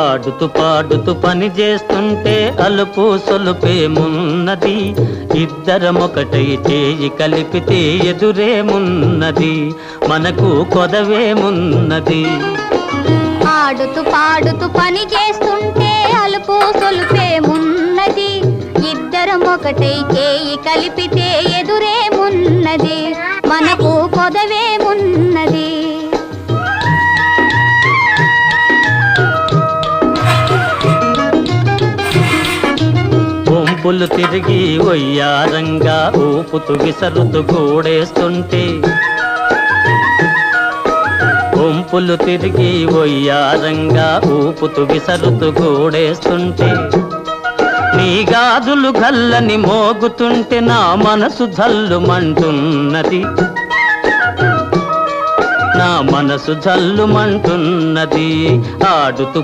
ఆడుతూ పాడుతూ పని చేస్తుంటే అలుపు సొలుపేమున్నది, ఇద్దరమొకటై చేయి కలిపితే ఎదురేమున్నది, మనకు కొదవేమున్నది. ఆడుతూ పాడుతూ పని చేస్తుంటే అలుపు సొలుపేమున్నది, ఇద్దరమొకటై చేయి కలిపితే ఎదురేమున్నది, మనకు కొదవేమున్నది. వంపులు తిరిగి వయ్యారంగా ఊపుతూ విసరుతూ కూడేస్తుంటే, వంపులు తిరిగి వయ్యారంగా ఊపుతూ విసరుతూ కూడేస్తుంటే, నీ గాజులు గల్లని మోగుతుంటే నా మనసు జల్లుమంటున్నది, నా మనసు జల్లుమంటున్నది. ఆడుతూ